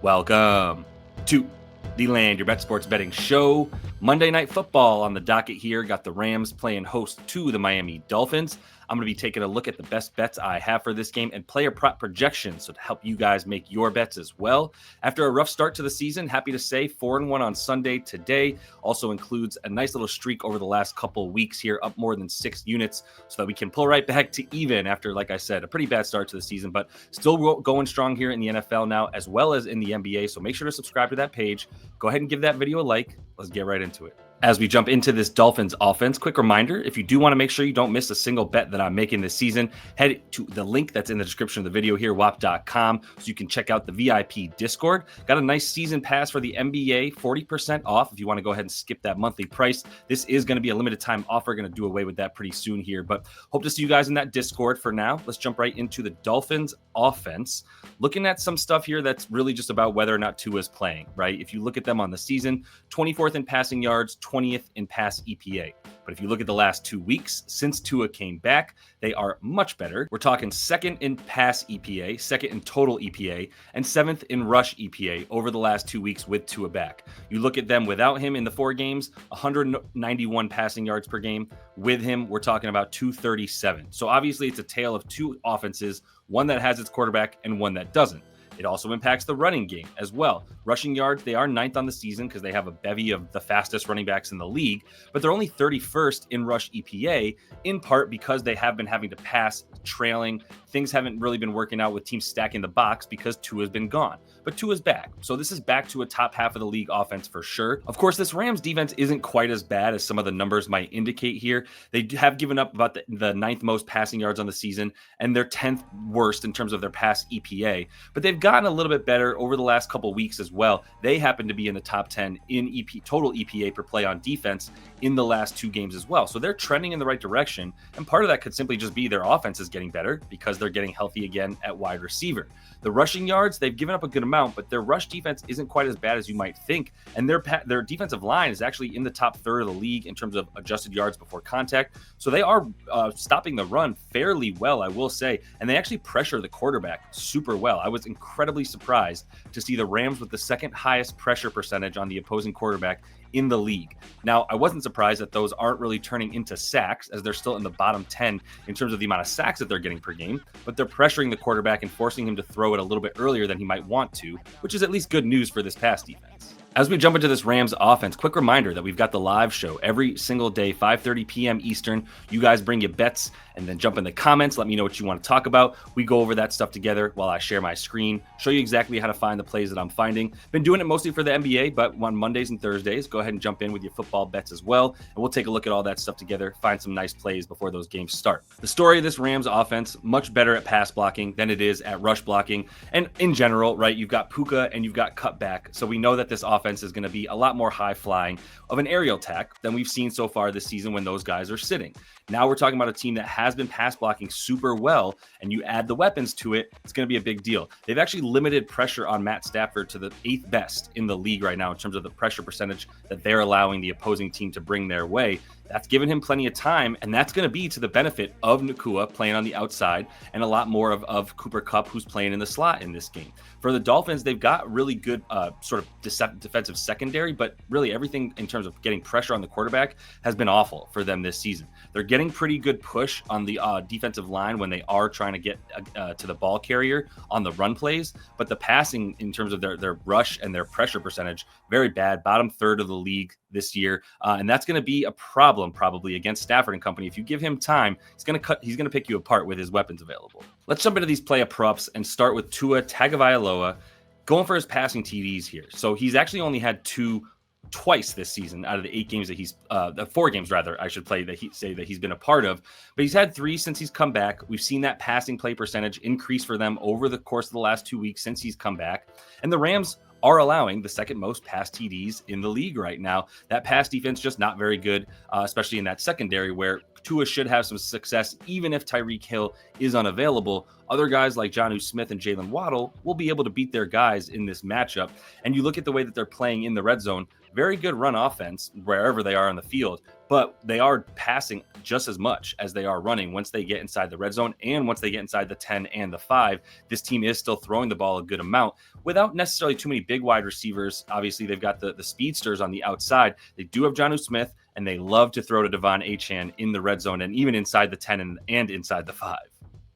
Welcome to the Land Your Bet Sports Betting Show. Monday Night Football on the docket here. Got the Rams playing host to the Miami Dolphins. I'm going to be taking a look at the best bets I have for this game and player prop projections so to help you guys make your bets as well. After a rough start to the season, happy to say 4-1 on Sunday today. Also includes a nice little streak over the last couple weeks here, up more than 6 units so that we can pull right back to even after, like I said, a pretty bad start to the season, but still going strong here in the NFL now as well as in the NBA. So make sure to subscribe to that page. Go ahead and give that video a like. Let's get right into it. As we jump into this Dolphins offense, quick reminder, if you do want to make sure you don't miss a single bet that I'm making this season, head to the link that's in the description of the video here, wap.com, so you can check out the VIP Discord. Got a nice season pass for the NBA, 40% off if you want to go ahead and skip that monthly price. This is going to be a limited time offer, going to do away with that pretty soon here, but hope to see you guys in that Discord. For now, let's jump right into the Dolphins offense. Looking at some stuff here that's really just about whether or not Tua is playing, right? If you look at them on the season, 24th in passing yards, 20th in pass EPA. But if you look at the last 2 weeks since Tua came back, they are much better. We're talking 2nd in pass EPA, 2nd in total EPA, and 7th in rush EPA over the last 2 weeks with Tua back. You look at them without him in the 4 games, 191 passing yards per game. With him, we're talking about 237. So obviously it's a tale of 2 offenses, one that has its quarterback and one that doesn't. It also impacts the running game as well. Rushing yards, they are 9th on the season because they have a bevy of the fastest running backs in the league, but they're only 31st in rush EPA, in part because they have been having to pass trailing. Things haven't really been working out with teams stacking the box because Tua's been gone. But Tua's back. So this is back to a top half of the league offense for sure. Of course, this Rams defense isn't quite as bad as some of the numbers might indicate here. They have given up about the 9th most passing yards on the season, and they're 10th worst in terms of their pass EPA. But they've gotten a little bit better over the last couple weeks as well. They happen to be in the top 10 in total EPA per play on defense in the last 2 games as well. So they're trending in the right direction. And part of that could simply just be their offense is getting better because they're getting healthy again at wide receiver. The rushing yards, they've given up a good amount, but their rush defense isn't quite as bad as you might think. And their defensive line is actually in the top third of the league in terms of adjusted yards before contact. So they are stopping the run fairly well, I will say. And they actually pressure the quarterback super well. I was incredibly surprised to see the Rams with the 2nd highest pressure percentage on the opposing quarterback in the league. Now, I wasn't surprised that those aren't really turning into sacks, as they're still in the bottom 10 in terms of the amount of sacks that they're getting per game, but they're pressuring the quarterback and forcing him to throw it a little bit earlier than he might want to, which is at least good news for this pass defense. As we jump into this Rams offense, quick reminder that we've got the live show every single day, 5:30 p.m. Eastern. You guys bring your bets and then jump in the comments. Let me know what you want to talk about. We go over that stuff together while I share my screen, show you exactly how to find the plays that I'm finding. Been doing it mostly for the NBA, but on Mondays and Thursdays, go ahead and jump in with your football bets as well. And we'll take a look at all that stuff together, find some nice plays before those games start. The story of this Rams offense, much better at pass blocking than it is at rush blocking. And in general, right, you've got Puka and you've got cutback. So we know that this offense is going to be a lot more high flying of an aerial attack than we've seen so far this season when those guys are sitting. Now we're talking about a team that has been pass blocking super well, and you add the weapons to it, it's going to be a big deal. They've actually limited pressure on Matt Stafford to the 8th best in the league right now in terms of the pressure percentage that they're allowing the opposing team to bring their way. That's given him plenty of time, and that's going to be to the benefit of Nakua playing on the outside and a lot more of Cooper Kupp, who's playing in the slot in this game. For the Dolphins, they've got really good sort of defensive secondary, but really everything in terms of getting pressure on the quarterback has been awful for them this season. They're getting pretty good push on the defensive line when they are trying to get to the ball carrier on the run plays, but the passing in terms of their rush and their pressure percentage, very bad, bottom third of the league this year, and that's going to be a problem probably against Stafford and company. If you give him time, he's going to pick you apart with his weapons available. Let's jump into these play props and start with Tua Tagovailoa going for his passing TDs here. So he's actually only had 2 twice this season out of the 8 games that he's the 4 games rather I should play that he's been a part of, but he's had 3 since he's come back. We've seen that passing play percentage increase for them over the course of the last 2 weeks since he's come back, and the Rams are allowing the 2nd most pass TDs in the league right now. That pass defense just not very good, especially in that secondary where Tua should have some success, even if Tyreek Hill is unavailable. Other guys like Jonnu Smith and Jalen Waddle will be able to beat their guys in this matchup. And you look at the way that they're playing in the red zone, very good run offense wherever they are on the field, but they are passing just as much as they are running once they get inside the red zone and once they get inside the 10 and the 5. This team is still throwing the ball a good amount without necessarily too many big wide receivers. Obviously, they've got the speedsters on the outside. They do have Jonnu Smith, and they love to throw to Devon Achane in the red zone and even inside the 10 and inside the 5.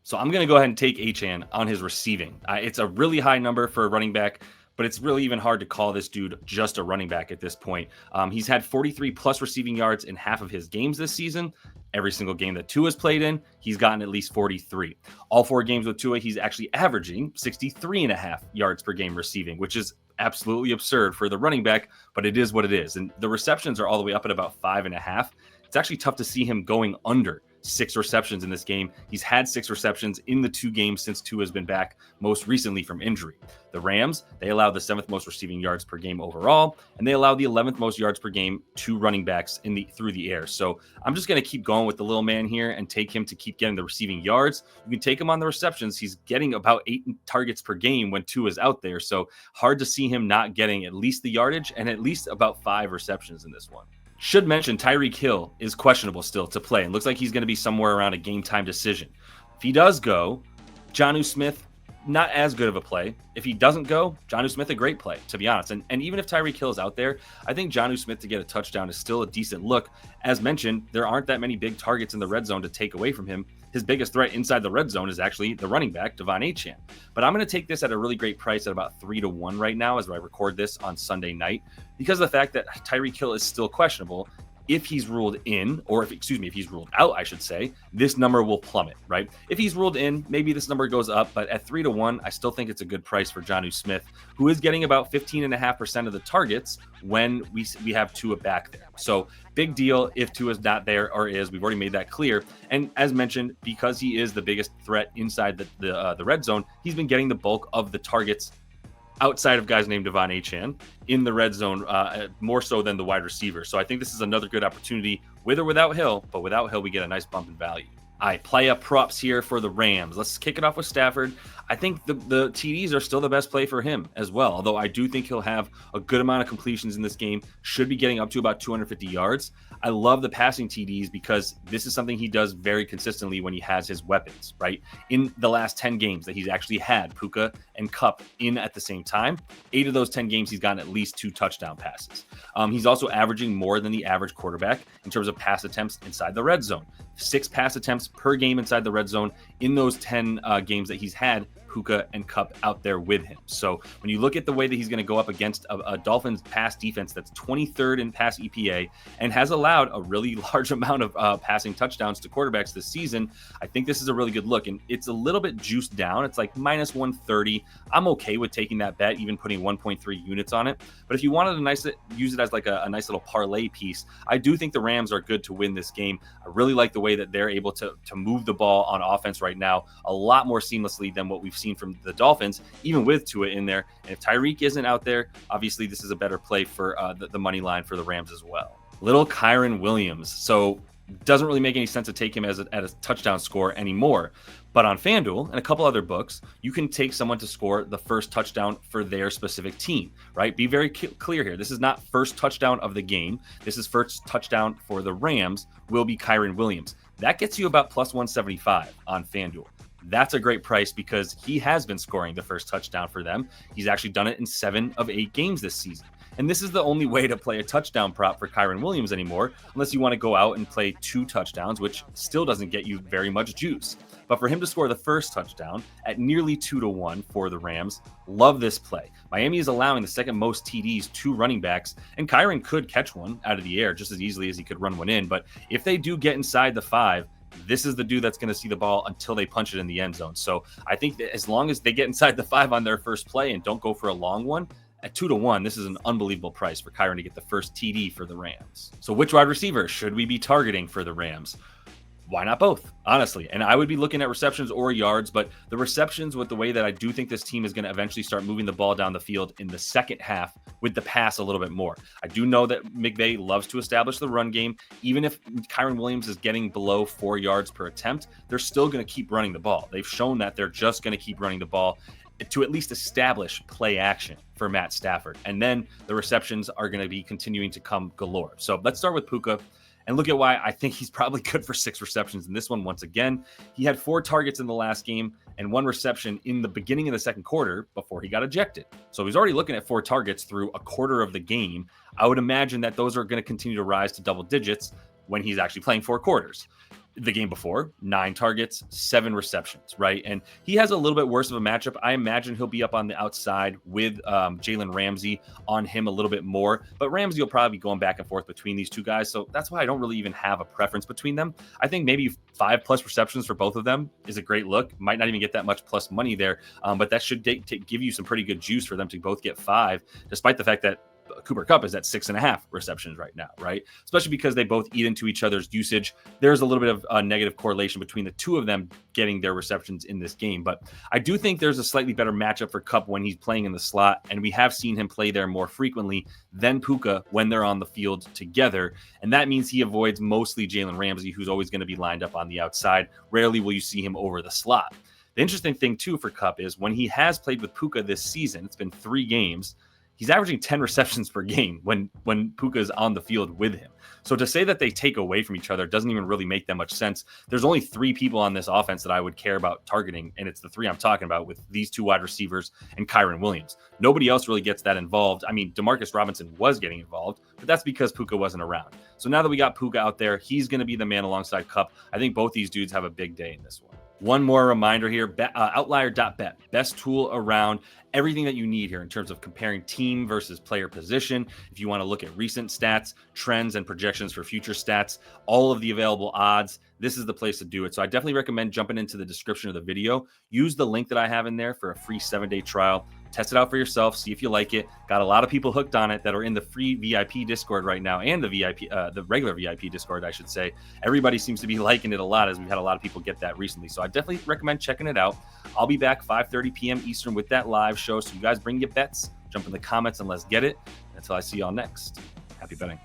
So I'm going to go ahead and take Achane on his receiving. It's a really high number for a running back, but it's really even hard to call this dude just a running back at this point. He's had 43 plus receiving yards in half of his games this season. Every single game that Tua's played in, he's gotten at least 43. All 4 games with Tua, he's actually averaging 63.5 yards per game receiving, which is absolutely absurd for the running back, but it is what it is. And the receptions are all the way up at about 5.5. It's actually tough to see him going under 6 receptions in this game. He's had 6 receptions in the 2 games since Tua has been back, most recently from injury. The Rams, they allow the 7th most receiving yards per game overall, and they allow the 11th most yards per game to running backs through the air. So I'm just going to keep going with the little man here and take him to keep getting the receiving yards. You can take him on the receptions. He's getting about 8 targets per game when Tua is out there. So hard to see him not getting at least the yardage and at least about 5 receptions in this one. Should mention Tyreek Hill is questionable still to play and looks like he's going to be somewhere around a game time decision. If he does go, Jonnu Smith, not as good of a play. If he doesn't go, Jonnu Smith, a great play, to be honest. And even if Tyreek Hill is out there, I think Jonnu Smith to get a touchdown is still a decent look. As mentioned, there aren't that many big targets in the red zone to take away from him. His biggest threat inside the red zone is actually the running back, Devon Achane. But I'm going to take this at a really great price at about 3-1 right now as I record this on Sunday night because of the fact that Tyreek Hill is still questionable. If he's ruled in, or if he's ruled out, I should say, this number will plummet, right? If he's ruled in, maybe this number goes up, but at 3-1, I still think it's a good price for Jonnu Smith, who is getting about 15.5% of the targets when we have Tua back there. So big deal if Tua's not there or is. We've already made that clear. And as mentioned, because he is the biggest threat inside the red zone, he's been getting the bulk of the targets outside of guys named Devon Achane in the red zone, more so than the wide receiver. So I think this is another good opportunity with or without Hill, but without Hill, we get a nice bump in value. All right, play up props here for the Rams. Let's kick it off with Stafford. I think the TDs are still the best play for him as well, although I do think he'll have a good amount of completions in this game, should be getting up to about 250 yards. I love the passing TDs because this is something he does very consistently when he has his weapons, right? In the last 10 games that he's actually had Puka and Kupp in at the same time, 8 of those 10 games, he's gotten at least 2 touchdown passes. He's also averaging more than the average quarterback in terms of pass attempts inside the red zone. 6 pass attempts per game inside the red zone in those 10 games that he's had Puka and Kupp out there with him. So when you look at the way that he's going to go up against a Dolphins pass defense that's 23rd in pass EPA and has allowed a really large amount of passing touchdowns to quarterbacks this season, I think this is a really good look. And it's a little bit juiced down. It's like minus 130. I'm okay with taking that bet, even putting 1.3 units on it. But if you wanted use it as like a nice little parlay piece, I do think the Rams are good to win this game. I really like the way that they're able to move the ball on offense right now a lot more seamlessly than what we've seen from the Dolphins, even with Tua in there. And if Tyreek isn't out there, obviously this is a better play for the money line for the Rams as well. Little Kyren Williams. So doesn't really make any sense to take him at a touchdown score anymore. But on FanDuel and a couple other books, you can take someone to score the first touchdown for their specific team, right? Be very clear here. This is not first touchdown of the game. This is first touchdown for the Rams will be Kyren Williams. That gets you about plus 175 on FanDuel. That's a great price because he has been scoring the first touchdown for them. He's actually done it in 7 of 8 games this season. And this is the only way to play a touchdown prop for Kyren Williams anymore, unless you want to go out and play 2 touchdowns, which still doesn't get you very much juice. But for him to score the first touchdown at nearly 2-1 for the Rams, love this play. Miami is allowing the second most TDs to running backs, and Kyren could catch one out of the air just as easily as he could run one in. But if they do get inside the 5, this is the dude that's going to see the ball until they punch it in the end zone. So I think that as long as they get inside the 5 on their first play and don't go for a long one, at 2-1, this is an unbelievable price for Kyren to get the first TD for the Rams. So which wide receiver should we be targeting for the Rams? Why not both, honestly? And I would be looking at receptions or yards, but the receptions with the way that I do think this team is going to eventually start moving the ball down the field in the second half with the pass a little bit more. I do know that McVay loves to establish the run game. Even if Kyren Williams is getting below 4 yards per attempt, they're still going to keep running the ball. They've shown that they're just going to keep running the ball to at least establish play action for Matt Stafford. And then the receptions are going to be continuing to come galore. So let's start with Puka and look at why I think he's probably good for 6 receptions in this one. Once again, he had 4 targets in the last game and 1 reception in the beginning of the second quarter before he got ejected. So he's already looking at 4 targets through a quarter of the game. I would imagine that those are going to continue to rise to double digits when he's actually playing 4 quarters. The game before, 9 targets, 7 receptions, right? And he has a little bit worse of a matchup. I imagine he'll be up on the outside with Jalen Ramsey on him a little bit more, but Ramsey will probably be going back and forth between these 2 guys. So that's why I don't really even have a preference between them. I think maybe 5+ receptions for both of them is a great look. Might not even get that much plus money there, but that should give you some pretty good juice for them to both get 5, despite the fact that Cooper Kupp is at 6.5 receptions right now, right? Especially because they both eat into each other's usage. There's a little bit of a negative correlation between the 2 of them getting their receptions in this game. But I do think there's a slightly better matchup for Kupp when he's playing in the slot, and we have seen him play there more frequently than Puka when they're on the field together. And that means he avoids mostly Jalen Ramsey, who's always going to be lined up on the outside. Rarely will you see him over the slot. The interesting thing, too, for Kupp is when he has played with Puka this season, it's been 3 games, he's averaging 10 receptions per game when Puka is on the field with him. So to say that they take away from each other doesn't even really make that much sense. There's only 3 people on this offense that I would care about targeting, and it's the 3 I'm talking about with these 2 wide receivers and Kyren Williams. Nobody else really gets that involved. I mean, Demarcus Robinson was getting involved, but that's because Puka wasn't around. So now that we got Puka out there, he's going to be the man alongside Kupp. I think both these dudes have a big day in this one. One more reminder here, outlier.bet, best tool around. Everything that you need here in terms of comparing team versus player position. If you want to look at recent stats, trends, and projections for future stats, all of the available odds, this is the place to do it. So I definitely recommend jumping into the description of the video. Use the link that I have in there for a free 7-day trial. Test it out for yourself. See if you like it. Got a lot of people hooked on it that are in the free VIP Discord right now, and the regular VIP Discord, I should say. Everybody seems to be liking it a lot, as we've had a lot of people get that recently. So I definitely recommend checking it out. I'll be back 5:30 p.m. Eastern with that live show. So you guys bring your bets, jump in the comments, and let's get it. Until I see y'all next. Happy betting.